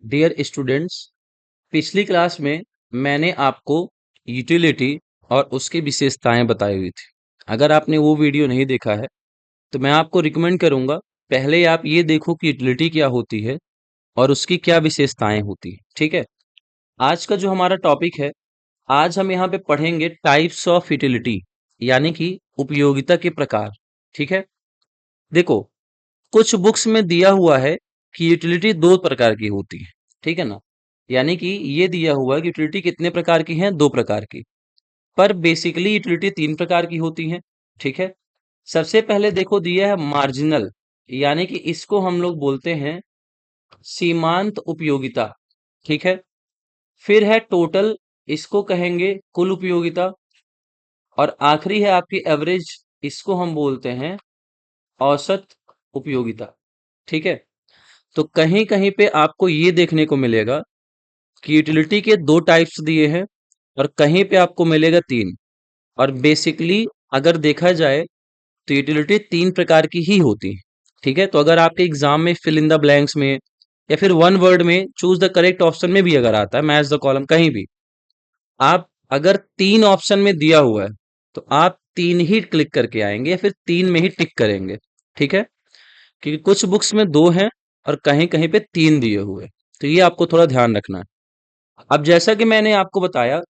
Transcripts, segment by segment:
Dear students, पिछली class में मैंने आपको यूटिलिटी और उसकी विशेषताएं बताई हुई थी। अगर आपने वो वीडियो नहीं देखा है तो मैं आपको रिकमेंड करूंगा, पहले आप ये देखो कि यूटिलिटी क्या होती है और उसकी क्या विशेषताएं होती है। ठीक है। आज का जो हमारा टॉपिक है, आज हम यहाँ पे पढ़ेंगे टाइप्स ऑफ यूटिलिटी, यानी कि उपयोगिता के प्रकार। ठीक है। देखो, कुछ बुक्स में दिया हुआ है कि यूटिलिटी दो प्रकार की होती है। ठीक है ना। यानी कि ये दिया हुआ है कि यूटिलिटी कितने प्रकार की हैं, दो प्रकार की। पर बेसिकली यूटिलिटी तीन प्रकार की होती हैं। ठीक है। सबसे पहले देखो दिया है मार्जिनल, यानी कि इसको हम लोग बोलते हैं सीमांत उपयोगिता। ठीक है। फिर है टोटल, इसको कहेंगे कुल उपयोगिता। और आखिरी है आपकी एवरेज, इसको हम बोलते हैं औसत उपयोगिता। ठीक है। तो कहीं कहीं पे आपको ये देखने को मिलेगा कि यूटिलिटी के दो टाइप्स दिए हैं और कहीं पे आपको मिलेगा तीन। और बेसिकली अगर देखा जाए तो यूटिलिटी तीन प्रकार की ही होती है। ठीक है। तो अगर आपके एग्जाम में फिल इन द ब्लैंक्स में या फिर वन वर्ड में चूज द करेक्ट ऑप्शन में भी अगर आता है, मैच द कॉलम, कहीं भी आप अगर तीन ऑप्शन में दिया हुआ है तो आप तीन ही क्लिक करके आएंगे या फिर तीन में ही टिक करेंगे। ठीक है। क्योंकि कुछ बुक्स में दो हैं और कहीं कहीं पे तीन दिए हुए हैं। तो ये आपको थोड़ा ध्यान रखना है। अब जैसा कि मैंने आपको बताया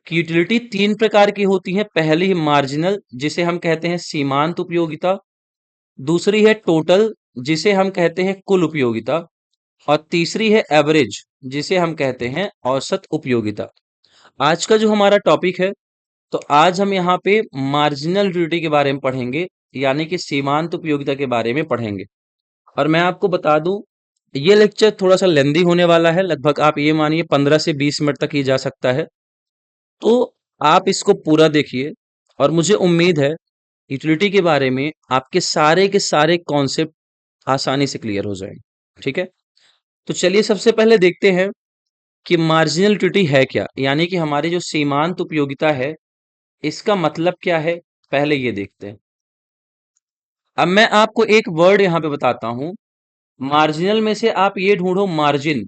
कि यूटिलिटी तीन प्रकार की होती है। पहली मार्जिनल, जिसे हम कहते हैं सीमांत उपयोगिता। दूसरी है टोटल, जिसे हम कहते हैं कुल उपयोगिता। और तीसरी है एवरेज, जिसे हम कहते हैं औसत उपयोगिता। आज का जो हमारा टॉपिक है, तो आज हम यहाँ पे मार्जिनल यूटिलिटी के बारे में पढ़ेंगे, यानी कि सीमांत उपयोगिता के बारे में पढ़ेंगे। और मैं आपको बता दूं, ये लेक्चर थोड़ा सा लेंदी होने वाला है। लगभग आप ये मानिए 15 से 20 मिनट तक ही जा सकता है। तो आप इसको पूरा देखिए और मुझे उम्मीद है यूटिलिटी के बारे में आपके सारे कॉन्सेप्ट आसानी से क्लियर हो जाएंगे। ठीक है। तो चलिए सबसे पहले देखते हैं कि मार्जिनल यूटिलिटी है क्या, यानी कि हमारी जो सीमांत उपयोगिता है इसका मतलब क्या है। पहले ये देखते हैं। अब मैं आपको एक वर्ड यहां पे बताता हूं। मार्जिनल में से आप ये ढूंढो मार्जिन।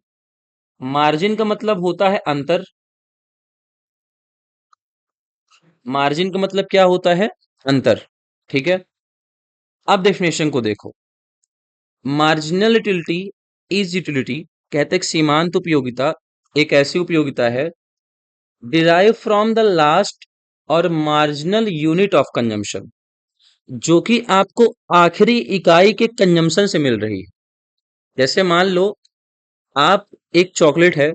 मार्जिन का मतलब होता है अंतर। मार्जिन का मतलब क्या होता है, अंतर। ठीक है। अब डेफिनेशन को देखो। मार्जिनल यूटिलिटी इज यूटिलिटी, कहते हैं कि सीमांत उपयोगिता एक ऐसी उपयोगिता है डिराइव फ्रॉम द लास्ट और मार्जिनल यूनिट ऑफ कंजम्पशन, जो कि आपको आखिरी इकाई के कंजम्पशन से मिल रही है। जैसे मान लो आप, एक चॉकलेट है,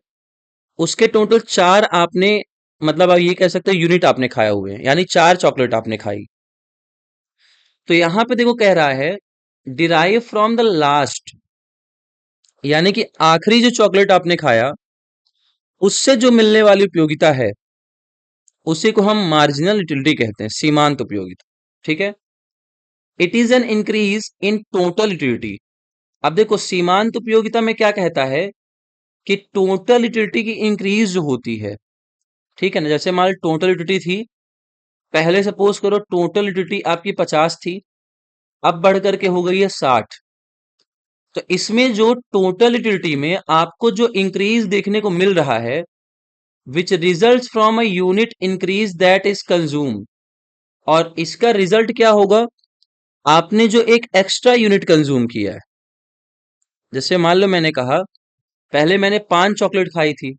उसके टोटल चार आपने, मतलब आप ये कह सकते हो यूनिट आपने खाया हुए हैं, यानी चार चॉकलेट आपने खाई। तो यहां पे देखो कह रहा है डिराइव फ्रॉम द लास्ट, यानी कि आखिरी जो चॉकलेट आपने खाया उससे जो मिलने वाली उपयोगिता है उसी को हम मार्जिनल यूटिलिटी कहते हैं, सीमांत उपयोगिता। ठीक है। It is an increase in total utility. अब देखो सीमांत उपयोगिता में क्या कहता है कि टोटल यूटिलिटी की इंक्रीज जो होती है। ठीक है ना। जैसे मान लो टोटल यूटिलिटी थी, पहले सपोज करो टोटल यूटिलिटी आपकी 50 थी, अब बढ़ करके हो गई है 60। तो इसमें जो टोटल यूटिलिटी में आपको जो इंक्रीज देखने को मिल रहा है, which result from a unit increase that is consume, और इसका रिजल्ट क्या होगा, आपने जो एक एक्स्ट्रा यूनिट कंज्यूम किया है। जैसे मान लो मैंने कहा पहले मैंने 5 चॉकलेट खाई थी।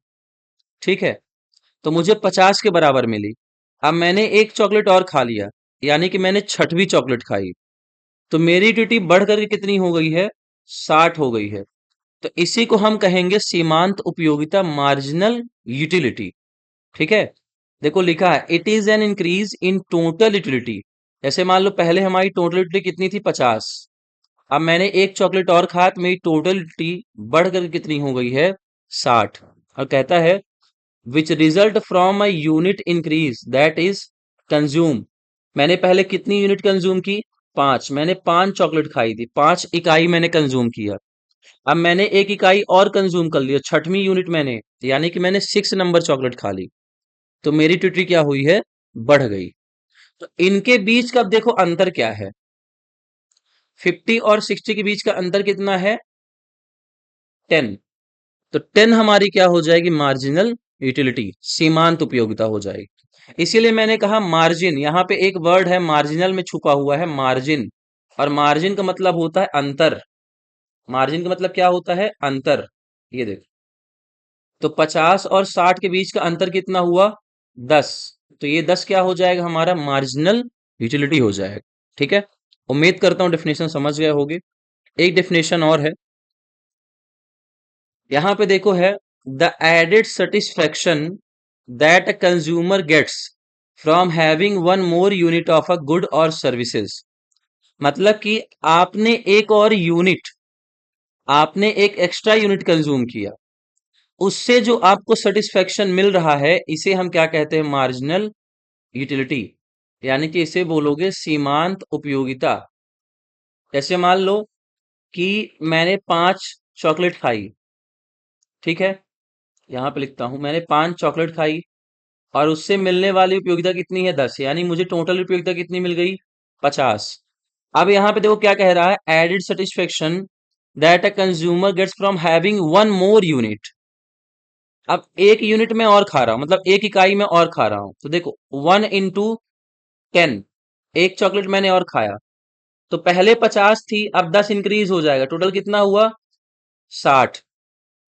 ठीक है। तो मुझे 50 के बराबर मिली। अब मैंने एक चॉकलेट और खा लिया, यानी कि मैंने छठवीं चॉकलेट खाई। तो मेरी ड्यूटी बढ़ करके कितनी हो गई है, 60 हो गई है। तो इसी को हम कहेंगे सीमांत उपयोगिता, मार्जिनल यूटिलिटी। ठीक है। देखो लिखा है it is an increase in total utility. जैसे मान लो पहले हमारी टोटल यूटिलिटी कितनी थी, 50। अब मैंने एक चॉकलेट और खाया तो मेरी टोटल यूटिलिटी बढ़ करके कितनी हो गई है, 60। और कहता है which result from a unit increase that is consume. मैंने पहले कितनी यूनिट कंज्यूम की, 5। मैंने 5 चॉकलेट खाई थी, 5 इकाई मैंने कंज्यूम किया। अब मैंने एक इकाई और कंज्यूम कर लिया, छठवीं यूनिट मैंने, यानी कि मैंने 6 नंबर चॉकलेट खा ली। तो मेरी ट्यूटी क्या हुई है, बढ़ गई। तो इनके बीच का अब देखो अंतर क्या है, 50 और 60 के बीच का अंतर कितना है, 10। तो 10 हमारी क्या हो जाएगी, मार्जिनल यूटिलिटी, सीमांत उपयोगिता हो जाएगी। इसीलिए मैंने कहा मार्जिन, यहाँ पे एक वर्ड है मार्जिनल में छुपा हुआ है, मार्जिन। और मार्जिन का मतलब होता है अंतर। मार्जिन का मतलब क्या होता है, अंतर। ये देखो, तो 50 और 60 के बीच का अंतर कितना हुआ, 10। तो ये 10 क्या हो जाएगा, हमारा मार्जिनल यूटिलिटी हो जाएगा। ठीक है, उम्मीद करता हूं डेफिनेशन समझ गए होगे। एक डेफिनेशन और है, यहां पे देखो है, the added satisfaction that a consumer gets from having one more unit of a good और सर्विसेज। मतलब कि आपने एक और यूनिट, आपने एक एक्स्ट्रा यूनिट कंज्यूम किया, उससे जो आपको सेटिस्फेक्शन मिल रहा है, इसे हम क्या कहते हैं, मार्जिनल यूटिलिटी। यानी कि इसे बोलोगे सीमांत उपयोगिता। जैसे मान लो कि मैंने 5 चॉकलेट खाई, ठीक है, यहां पे लिखता हूं, मैंने 5 चॉकलेट खाई और उससे मिलने वाली उपयोगिता कितनी है, 10, यानी मुझे टोटल उपयोगिता कितनी मिल गई, 50। अब यहाँ पे देखो क्या कह रहा है, added satisfaction that a consumer gets from having one more unit. अब एक यूनिट में और खा रहा हूं, मतलब एक इकाई में और खा रहा हूं, तो देखो 1 into 10, एक चॉकलेट मैंने और खाया, तो पहले 50 थी, अब 10 इंक्रीज हो जाएगा, टोटल कितना हुआ, 60।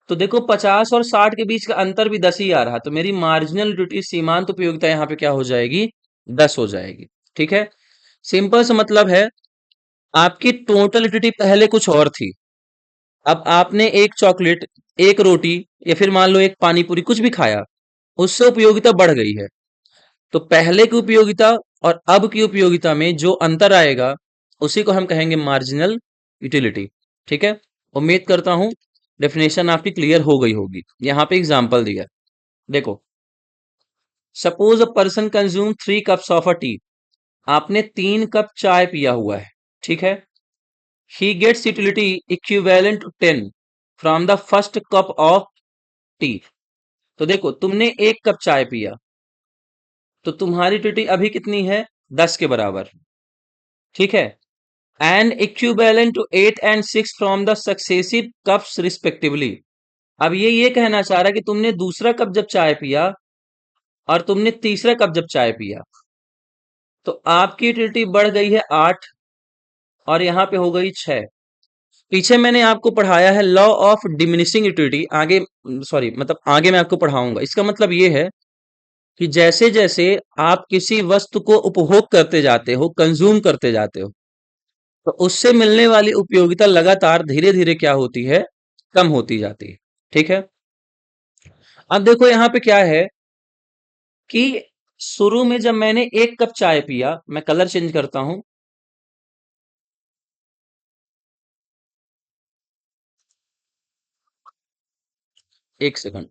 तो देखो 50 और 60 के बीच का अंतर भी 10 ही आ रहा, तो मेरी मार्जिनल यूटिलिटी, सीमांत उपयोगिता यहाँ पे क्या हो जाएगी, 10 हो जाएगी। ठीक है, सिंपल सा मतलब है, आपकी टोटल यूटिलिटी पहले कुछ और थी, अब आपने एक चॉकलेट, एक रोटी, या फिर मान लो एक पानी पूरी कुछ भी खाया, उससे उपयोगिता बढ़ गई है। तो पहले की उपयोगिता और अब की उपयोगिता में जो अंतर आएगा, उसी को हम कहेंगे मार्जिनल यूटिलिटी। ठीक है, उम्मीद करता हूं डेफिनेशन आपकी क्लियर हो गई होगी। यहां पे एग्जांपल दिया है, देखो, suppose a person consume 3 cups of a tea. आपने 3 कप चाय पिया हुआ है, ठीक है, he gets utility equivalent to 10 from the first cup of tea. तो देखो, तुमने 1 कप चाय पिया, तो तुम्हारी यूटिलिटी अभी कितनी है, 10 के बराबर। ठीक है, and equivalent to 8 and 6 from the successive cups respectively. अब ये कहना चाह रहा है कि तुमने दूसरा कप जब चाय पिया और तुमने तीसरा कप जब चाय पिया, तो आपकी यूटिलिटी बढ़ गई है 8 और यहां पे हो गई 6। पीछे मैंने आपको पढ़ाया है लॉ ऑफ डिमिनिशिंग यूटिलिटी, आगे, सॉरी, मतलब आगे मैं आपको पढ़ाऊंगा। इसका मतलब ये है कि जैसे जैसे आप किसी वस्तु को उपभोग करते जाते हो, कंज्यूम करते जाते हो, तो उससे मिलने वाली उपयोगिता लगातार धीरे धीरे क्या होती है, कम होती जाती है। ठीक है, अब देखो यहां पे क्या है कि शुरू में जब मैंने 1 कप चाय पिया, मैं कलर चेंज करता हूं, एक सेकंड,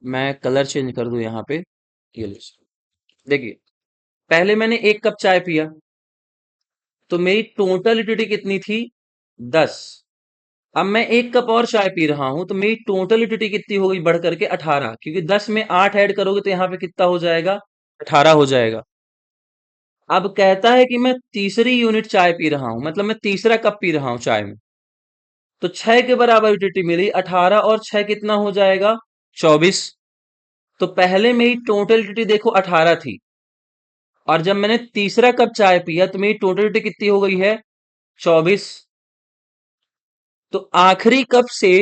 मैं कलर चेंज कर दूं यहां पे, ये लो। देखिए, पहले मैंने 1 कप चाय पिया, तो मेरी टोटल यूटिलिटी कितनी थी, 10। अब मैं 1 कप और चाय पी रहा हूं, तो मेरी टोटल यूटिलिटी कितनी हो गई, बढ़ करके 18, क्योंकि 10 में 8 ऐड करोगे तो यहां पे कितना हो जाएगा, 18 हो जाएगा। अब कहता है कि मैं तीसरी यूनिट चाय पी रहा हूं, मतलब मैं तीसरा कप पी रहा हूं चाय में, तो 6 के बराबर यूटिलिटी मिली, 18 और 6 कितना हो जाएगा, 24। तो पहले मेरी टोटल यूटिलिटी देखो 18 थी, और जब मैंने तीसरा कप चाय पिया तो मेरी टोटल यूटिलिटी कितनी हो गई है, 24। तो आखिरी कप से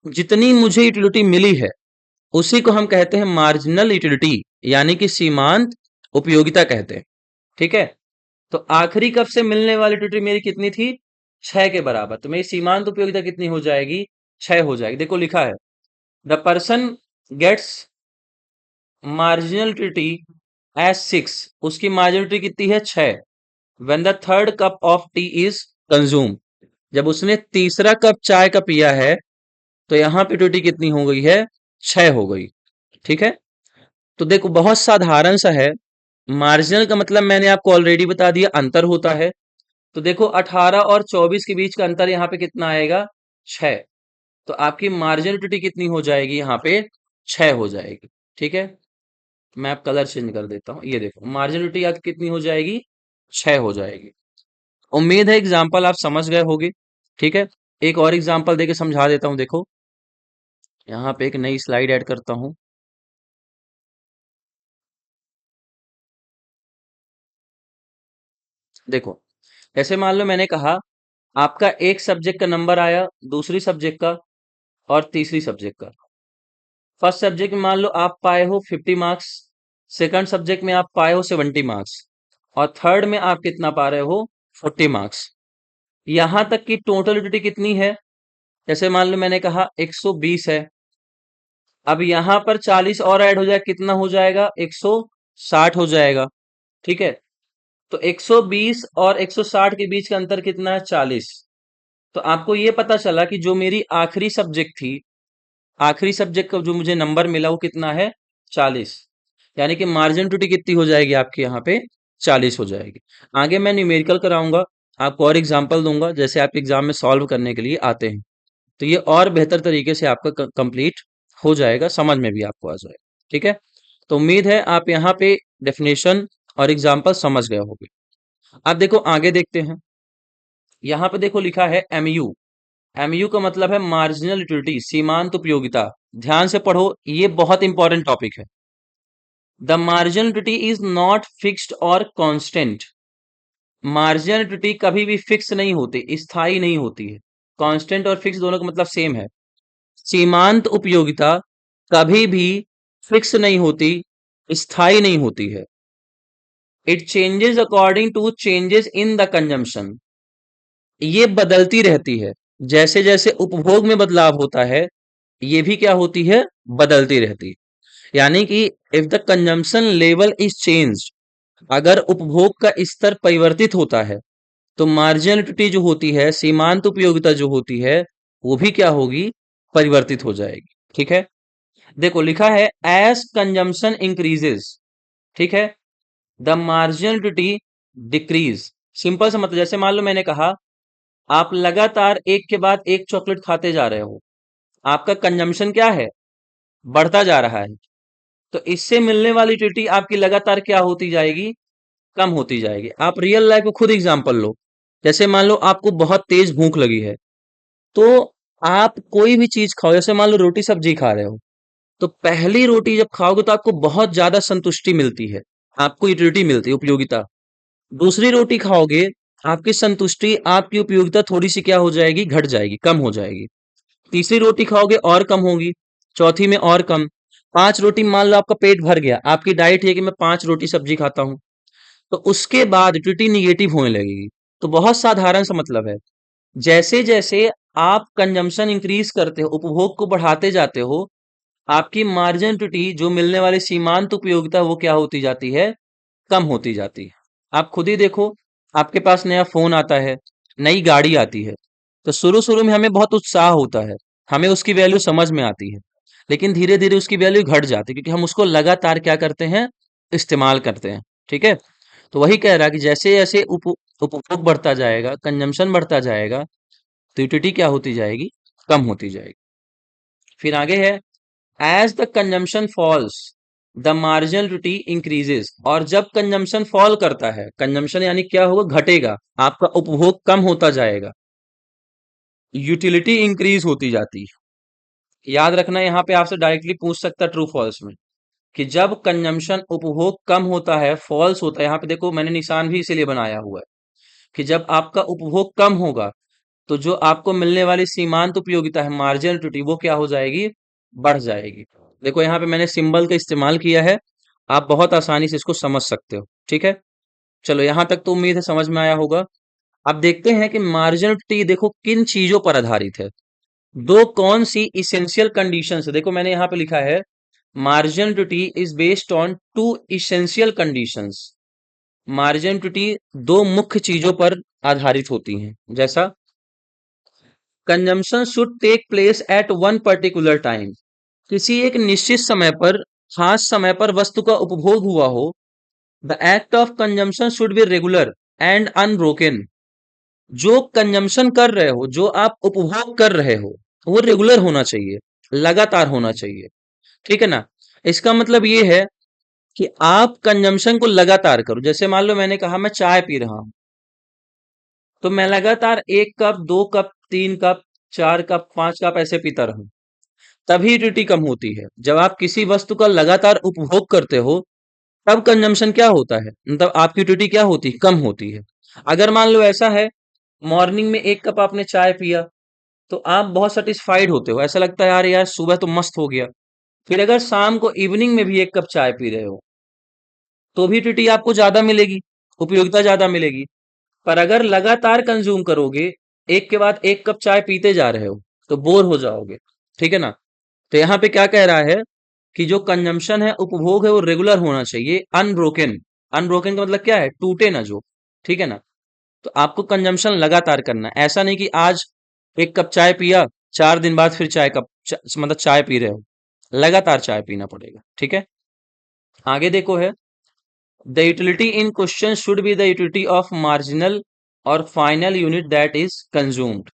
जितनी मुझे यूटिलिटी मिली है, उसी को हम कहते हैं मार्जिनल यूटिलिटी, यानी कि सीमांत उपयोगिता कहते हैं। ठीक है, तो आखिरी कप से मिलने वाली यूटिलिटी मेरी कितनी थी, 6 के बराबर, तो मेरी सीमांत उपयोगिता कितनी हो जाएगी, 6 हो जाएगी। देखो लिखा है, the person gets marginal utility as 6, उसकी मार्जिनल यूटिलिटी कितनी है, 6, when the third cup of tea is consume. जब उसने तीसरा कप चाय का पिया है, तो यहां पे यूटिलिटी कितनी हो गई है, 6 हो गई। ठीक है, तो देखो बहुत साधारण सा है, मार्जिनल का मतलब मैंने आपको ऑलरेडी बता दिया, अंतर होता है। तो देखो 18 और 24 के बीच का अंतर यहाँ पे कितना आएगा, 6। तो आपकी मार्जिनल यूटिलिटी कितनी हो जाएगी, यहाँ पे 6 हो जाएगी। ठीक है, मैं अब कलर चेंज कर देता हूँ, ये देखो मार्जिनल यूटिलिटी आपकी कितनी हो जाएगी, 6 हो जाएगी। उम्मीद है एग्जाम्पल आप समझ गए होगे। ठीक है, एक और एग्जाम्पल देके समझा देता हूं, देखो, यहाँ पे एक नई स्लाइड ऐड करता हूँ। देखो, ऐसे मान लो मैंने कहा आपका एक सब्जेक्ट का नंबर आया, दूसरी सब्जेक्ट का और तीसरी सब्जेक्ट का। फर्स्ट सब्जेक्ट में मान लो आप पाए हो 50 मार्क्स, सेकंड सब्जेक्ट में आप पाए हो 70 मार्क्स और थर्ड में आप कितना पा रहे हो 40 मार्क्स। यहां तक की टोटलिटी कितनी है? जैसे मान लो मैंने कहा 120 है। अब यहां पर 40 और ऐड हो जाए, कितना हो जाएगा? 160 हो जाएगा। ठीक है, तो 120 और 160 के बीच का अंतर कितना है? 40। तो आपको ये पता चला कि जो मेरी आखिरी सब्जेक्ट थी, आखिरी सब्जेक्ट का जो मुझे नंबर मिला वो कितना है? 40। यानी कि मार्जिन टू टी कितनी हो जाएगी आपके यहाँ पे? 40 हो जाएगी। आगे मैं न्यूमेरिकल कराऊंगा, आपको और एग्जाम्पल दूंगा जैसे आप एग्जाम में सॉल्व करने के लिए आते हैं, तो ये और बेहतर तरीके से आपका कंप्लीट हो जाएगा, समझ में भी आपको आ जाएगा। ठीक है, तो उम्मीद है आप यहाँ पे डेफिनेशन और एग्जाम्पल समझ गए होंगे। अब देखो आगे देखते हैं। यहाँ पे देखो लिखा है एमयू। एमयू का मतलब है मार्जिनल यूटिलिटी, सीमांत उपयोगिता। ध्यान से पढ़ो, ये बहुत इंपॉर्टेंट टॉपिक है। The marginal utility is not fixed और कांस्टेंट। मार्जिनल यूटिलिटी कभी भी फिक्स नहीं होती, स्थायी नहीं होती है। कांस्टेंट और फिक्स दोनों का मतलब सेम है। सीमांत उपयोगिता कभी भी फिक्स नहीं होती, स्थायी नहीं होती है। It changes according to changes in the consumption. ये बदलती रहती है, जैसे जैसे उपभोग में बदलाव होता है ये भी क्या होती है? बदलती रहती है। यानी कि if the consumption level is changed, अगर उपभोग का स्तर परिवर्तित होता है तो मार्जिनलिटी जो होती है, सीमांत उपयोगिता जो होती है, वो भी क्या होगी? परिवर्तित हो जाएगी। ठीक है, देखो लिखा है एज कंजम्पशन इंक्रीजेस। ठीक है, द मार्जिनलिटी डिक्रीज। सिंपल सा मतलब, जैसे मान लो मैंने कहा आप लगातार एक के बाद एक चॉकलेट खाते जा रहे हो, आपका कंजम्पशन क्या है? बढ़ता जा रहा है। तो इससे मिलने वाली यूटिलिटी आपकी लगातार क्या होती जाएगी? कम होती जाएगी। आप रियल लाइफ में खुद एग्जांपल लो। जैसे मान लो आपको बहुत तेज भूख लगी है, तो आप कोई भी चीज खाओ, जैसे मान लो रोटी सब्जी खा रहे हो, तो पहली रोटी जब खाओगे तो आपको बहुत ज्यादा संतुष्टि मिलती है, आपको यूटिलिटी मिलती है, उपयोगिता। दूसरी रोटी खाओगे, आपकी संतुष्टि, आपकी उपयोगिता थोड़ी सी क्या हो जाएगी? घट जाएगी, कम हो जाएगी। तीसरी रोटी खाओगे और कम होगी, चौथी में और कम। 5 रोटी मान लो आपका पेट भर गया, आपकी डाइट है कि मैं 5 रोटी सब्जी खाता हूं, तो उसके बाद यूटिलिटी निगेटिव होने लगेगी। तो बहुत साधारण सा मतलब है, जैसे जैसे आप कंजम्पशन इंक्रीज करते हो, उपभोग को बढ़ाते जाते हो, आपकी मार्जिन यूटिलिटी जो मिलने वाली सीमांत उपयोगिता वो क्या होती जाती है? कम होती जाती है। आप खुद ही देखो, आपके पास नया फोन आता है, नई गाड़ी आती है, तो शुरू शुरू में हमें बहुत उत्साह होता है, हमें उसकी वैल्यू समझ में आती है, लेकिन धीरे धीरे उसकी वैल्यू घट जाती है क्योंकि हम उसको लगातार क्या करते हैं? इस्तेमाल करते हैं। ठीक है, तो वही कह रहा है कि जैसे जैसे उपभोग बढ़ता जाएगा, कंजम्पशन बढ़ता जाएगा, तो यूटिलिटी क्या होती जाएगी? कम होती जाएगी। फिर आगे है as the consumption falls the marginal utility increases. और जब कंजम्पशन फॉल करता है, कंजम्पशन यानी क्या होगा? घटेगा, आपका उपभोग कम होता जाएगा, यूटिलिटी इंक्रीज होती जाती है। याद रखना, यहाँ पे आपसे डायरेक्टली पूछ सकता ट्रू फॉल्स में कि जब कंजम्पशन, उपभोग कम होता है, फॉल्स होता है, यहाँ पे देखो मैंने निशान भी इसीलिए बनाया हुआ है कि जब आपका उपभोग कम होगा तो जो आपको मिलने वाली सीमांत उपयोगिता है, मार्जिनल यूटिलिटी, वो क्या हो जाएगी? बढ़ जाएगी। देखो यहाँ पे मैंने सिंबल का इस्तेमाल किया है, आप बहुत आसानी से इसको समझ सकते हो। ठीक है, चलो यहाँ तक तो उम्मीद है समझ में आया होगा। अब देखते हैं कि मार्जिनल यूटिलिटी देखो किन चीजों पर आधारित है, दो कौन सी इसेंशियल कंडीशंस है। देखो मैंने यहाँ पे लिखा है marginal utility is based on two essential conditions. Marginal utility दो मुख्य चीजों पर आधारित होती हैं। जैसा consumption should take place at one particular time, किसी एक निश्चित समय पर, खास समय पर वस्तु का उपभोग हुआ हो। The act of consumption should be regular and unbroken. जो कंजम्पशन कर रहे हो, जो आप उपभोग कर रहे हो, वो रेगुलर होना चाहिए, लगातार होना चाहिए। ठीक है ना? इसका मतलब ये है कि आप कंजम्पशन को लगातार करो। जैसे मान लो मैंने कहा मैं चाय पी रहा हूं, तो मैं लगातार 1 cup, 2 cup, 3 cup, 4 cup, 5 cup ऐसे पीता रहूं। तभी यूटिलिटी कम होती है। जब आप किसी वस्तु का लगातार उपभोग करते हो तब कंजम्पशन क्या होता है, मतलब आपकी यूटिलिटी क्या होती है, कम होती है। अगर मान लो ऐसा है, मॉर्निंग में 1 कप आपने चाय पिया तो आप बहुत सेटिस्फाइड होते हो, ऐसा लगता है यार यार सुबह तो मस्त हो गया। फिर अगर शाम को इवनिंग में भी 1 कप चाय पी रहे हो तो भी यूटिलिटी आपको ज्यादा मिलेगी, उपयोगिता ज्यादा मिलेगी। पर अगर लगातार कंज्यूम करोगे, एक के बाद 1 कप चाय पीते जा रहे हो तो बोर हो जाओगे, ठीक है ना। तो यहाँ पे क्या कह रहा है कि जो कंजम्पशन है, उपभोग है, वो रेगुलर होना चाहिए, अनब्रोकन। अनब्रोकन का मतलब क्या है, टूटे ना जो, ठीक है ना। तो आपको कंजम्पशन लगातार करना है, ऐसा नहीं कि आज 1 कप चाय पिया, 4 दिन बाद फिर मतलब चाय पी रहे हो। लगातार चाय पीना पड़ेगा, ठीक है। आगे देखो है, the utility in question should be the utility of marginal और final unit that is consumed.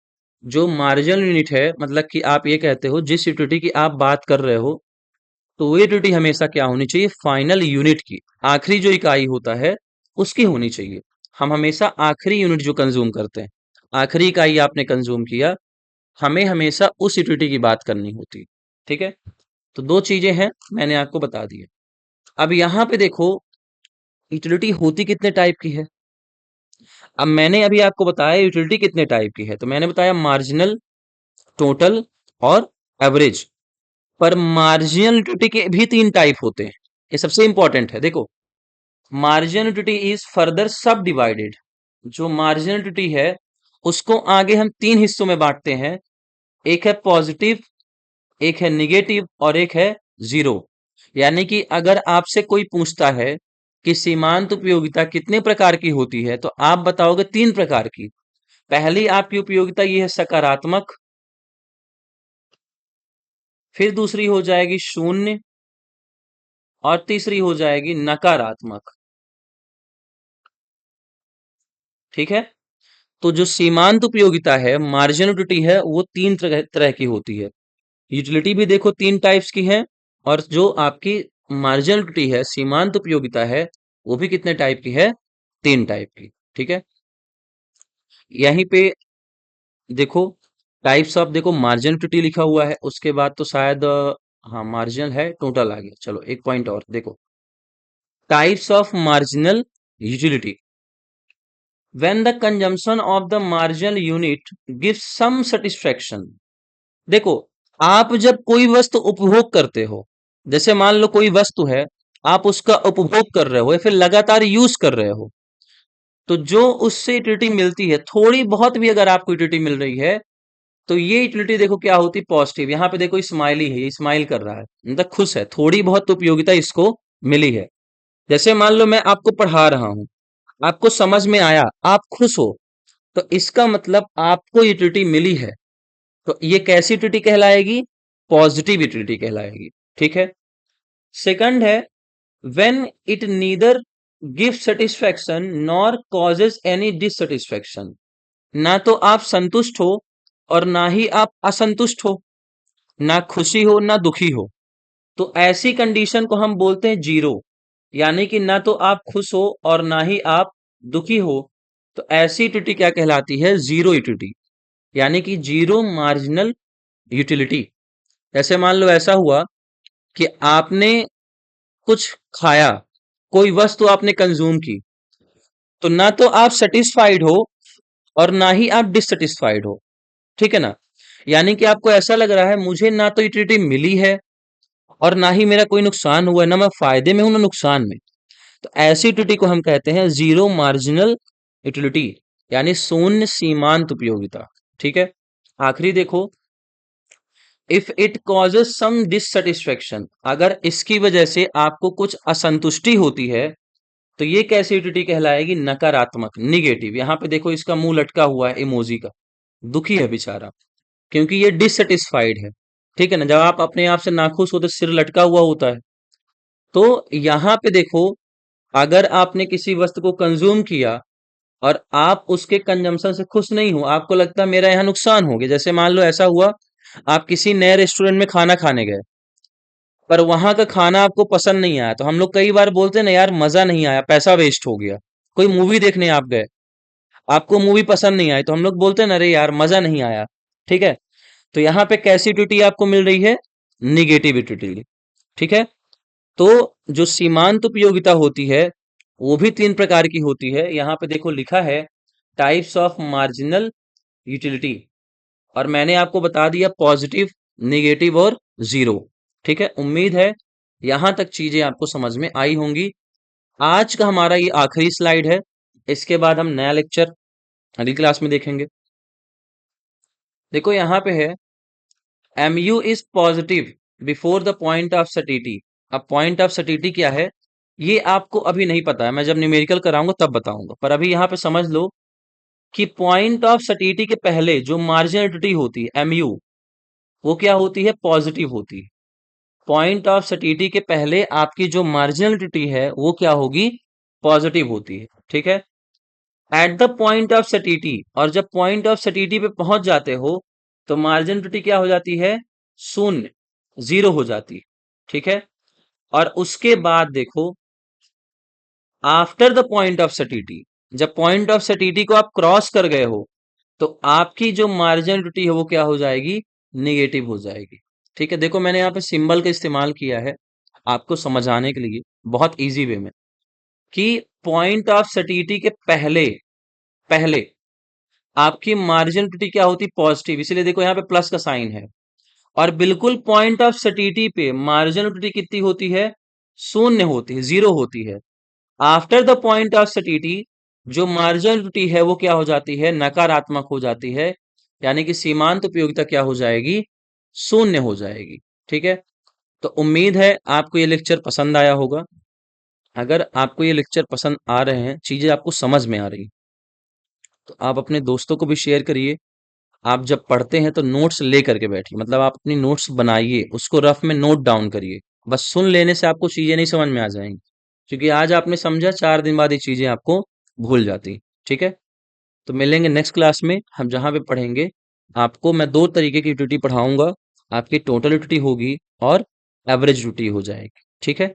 जो मार्जिनल यूनिट है, मतलब कि आप ये कहते हो जिस यूटिलिटी की आप बात कर रहे हो, तो वो यूटिलिटी हमेशा क्या होनी चाहिए, फाइनल यूनिट की, आखिरी जो इकाई होता है उसकी होनी चाहिए। हम हमेशा आखिरी यूनिट जो कंज्यूम करते हैं, आखिरी इकाई आपने कंज्यूम किया, हमें हमेशा उस यूटिलिटी की बात करनी होती है, ठीक है। तो दो चीजें हैं, मैंने आपको बता दी है। अब यहाँ पे देखो, यूटिलिटी होती कितने टाइप की है। अब मैंने अभी आपको बताया यूटिलिटी कितने टाइप की है, तो मैंने बताया मार्जिनल, टोटल और एवरेज। पर मार्जिनल यूटिलिटी के भी 3 टाइप होते हैं, ये सबसे इंपॉर्टेंट है। देखो, मार्जिनल यूटिलिटी इज फर्दर सब डिवाइडेड। जो मार्जिनल यूटिलिटी है उसको आगे हम 3 हिस्सों में बांटते हैं, एक है पॉजिटिव, एक है निगेटिव और एक है जीरो। यानी कि अगर आपसे कोई पूछता है कि सीमांत उपयोगिता कितने प्रकार की होती है, तो आप बताओगे 3 प्रकार की। पहली आपकी उपयोगिता ये है सकारात्मक, फिर दूसरी हो जाएगी शून्य, और तीसरी हो जाएगी नकारात्मक, ठीक है। तो जो सीमांत उपयोगिता है, मार्जिनल यूटिलिटी है, वो 3 तरह की होती है। यूटिलिटी भी देखो 3 टाइप्स की है, और जो आपकी मार्जिनल यूटिलिटी है, सीमांत उपयोगिता है, वो भी कितने टाइप की है, 3 टाइप की, ठीक है। यहीं पे देखो, टाइप्स ऑफ, देखो मार्जिनल यूटिलिटी लिखा हुआ है, उसके बाद तो शायद हाँ मार्जिनल है, टोटल आ गया। चलो एक पॉइंट और देखो, types of marginal utility. when the consumption of the marginal unit gives some satisfaction। देखो, आप जब कोई वस्तु उपभोग करते हो, जैसे मान लो कोई वस्तु है, आप उसका उपभोग कर रहे हो या फिर लगातार यूज कर रहे हो, तो जो उससे यूटिलिटी मिलती है, थोड़ी बहुत भी अगर आपको यूटिलिटी मिल रही है, तो ये यूटिलिटी देखो क्या होती, पॉजिटिव। यहाँ पे देखो स्माइली है, ये स्माइल कर रहा है, मतलब खुश है, थोड़ी बहुत उपयोगिता इसको मिली है। जैसे मान लो मैं आपको पढ़ा रहा हूं, आपको समझ में आया, आप खुश हो, तो इसका मतलब आपको यूटिलिटी मिली है। तो ये कैसी यूटिलिटी कहलाएगी, पॉजिटिव यूटिलिटी कहलाएगी, ठीक है। सेकंड है, when it neither give satisfaction nor causes any dissatisfaction. ना तो आप संतुष्ट हो और ना ही आप असंतुष्ट हो, ना खुशी हो ना दुखी हो, तो ऐसी कंडीशन को हम बोलते हैं जीरो। यानी कि ना तो आप खुश हो और ना ही आप दुखी हो, तो ऐसी यूटिलिटी क्या कहलाती है, जीरो यूटिलिटी, यानी कि जीरो मार्जिनल यूटिलिटी। जैसे मान लो ऐसा हुआ कि आपने कुछ खाया, कोई वस्तु आपने कंज्यूम की, तो ना तो आप सेटिस्फाइड हो और ना ही आप डिससेटिस्फाइड हो, ठीक है ना। यानी कि आपको ऐसा लग रहा है मुझे ना तो यूटिलिटी मिली है और ना ही मेरा कोई नुकसान हुआ है, ना मैं फायदे में हूं ना नुकसान में। तो ऐसी यूटिलिटी को हम कहते हैं जीरो मार्जिनल यूटिलिटी, यानी शून्य सीमांत उपयोगिता, ठीक है। आखिरी देखो, if it causes some dissatisfaction. अगर इसकी वजह से आपको कुछ असंतुष्टि होती है, तो ये कैसी यूटिलिटी कहलाएगी, नकारात्मक, निगेटिव। यहां पे देखो इसका मुंह लटका हुआ है इमोजी का, दुखी है बेचारा, क्योंकि ये डिससेटिस्फाइड है, ठीक है ना। जब आप अपने आप से नाखुश हो तो सिर लटका हुआ होता है। तो यहां पे देखो, अगर आपने किसी वस्तु को कंज्यूम किया और आप उसके कंजम्पशन से खुश नहीं हो, आपको लगता है मेरा यहाँ नुकसान हो गया। जैसे मान लो ऐसा हुआ, आप किसी नए रेस्टोरेंट में खाना खाने गए, पर वहां का खाना आपको पसंद नहीं आया, तो हम लोग कई बार बोलते हैं ना यार मजा नहीं आया, पैसा वेस्ट हो गया। कोई मूवी देखने आप गए, आपको मूवी पसंद नहीं आई, तो हम लोग बोलते हैं ना अरे यार मजा नहीं आया, ठीक है। तो यहाँ पे कैसी ड्यूटी आपको मिल रही है, निगेटिव यूटिलिटी। ठीक है, तो जो सीमांत उपयोगिता होती है वो भी तीन प्रकार की होती है। यहाँ पे देखो लिखा है टाइप्स ऑफ मार्जिनल यूटिलिटी, और मैंने आपको बता दिया पॉजिटिव, निगेटिव और जीरो। ठीक है, उम्मीद है यहां तक चीजें आपको समझ में आई होंगी। आज का हमारा ये आखिरी स्लाइड है, इसके बाद हम नया लेक्चर अगली क्लास में देखेंगे। देखो यहाँ पे है MU is positive before the point of satiety. अब पॉइंट ऑफ सटीटी क्या है ये आपको अभी नहीं पता है, मैं जब न्यूमेरिकल कराऊंगा तब बताऊंगा, पर अभी यहाँ पे समझ लो कि पॉइंट ऑफ सटीटी के पहले जो मार्जिनलिटी होती है MU, वो क्या होती है, पॉजिटिव होती है। पॉइंट ऑफ सटीटी के पहले आपकी जो मार्जिनलिटी है वो क्या होगी, पॉजिटिव होती है। ठीक है, एट द पॉइंट ऑफ सटीटी, और जब पॉइंट ऑफ सटीटी पे पहुंच जाते हो तो मार्जिनलिटी क्या हो जाती है, शून्य, जीरो हो जाती है। ठीक है, और उसके बाद देखो आफ्टर द पॉइंट ऑफ सटीटी, जब पॉइंट ऑफ सटीटी को आप क्रॉस कर गए हो तो आपकी जो मार्जिनलिटी है वो क्या हो जाएगी, निगेटिव हो जाएगी। ठीक है, देखो मैंने यहाँ पे सिंबल का इस्तेमाल किया है आपको समझाने के लिए बहुत इजी वे में, कि पॉइंट ऑफ सटीटी के पहले पहले आपकी मार्जिनलिटी क्या होती, पॉजिटिव, इसीलिए देखो यहाँ पे प्लस का साइन है। और बिल्कुल पॉइंट ऑफ सटीटी पे मार्जिनलिटी कितनी होती है, शून्य होती है, जीरो होती है। आफ्टर द पॉइंट ऑफ सटीटी जो मार्जिनलिटी है वो क्या हो जाती है, नकारात्मक हो जाती है, यानी कि सीमांत उपयोगिता क्या हो जाएगी, शून्य हो जाएगी। ठीक है, तो उम्मीद है आपको ये लेक्चर पसंद आया होगा। अगर आपको ये लेक्चर पसंद आ रहे हैं, चीजें आपको समझ में आ रही, तो आप अपने दोस्तों को भी शेयर करिए। आप जब पढ़ते हैं तो नोट्स ले करके बैठिए, मतलब आप अपनी नोट्स बनाइए, उसको रफ में नोट डाउन करिए। बस सुन लेने से आपको चीजें नहीं समझ में आ जाएंगी, क्योंकि आज आपने समझा, 4 दिन बाद ये चीजें आपको भूल जाती। ठीक है, तो मिलेंगे नेक्स्ट क्लास में, हम जहाँ पे पढ़ेंगे, आपको मैं 2 तरीके की यूटिलिटी पढ़ाऊंगा। आपकी टोटल यूटिलिटी होगी और एवरेज यूटिलिटी हो जाएगी। ठीक है।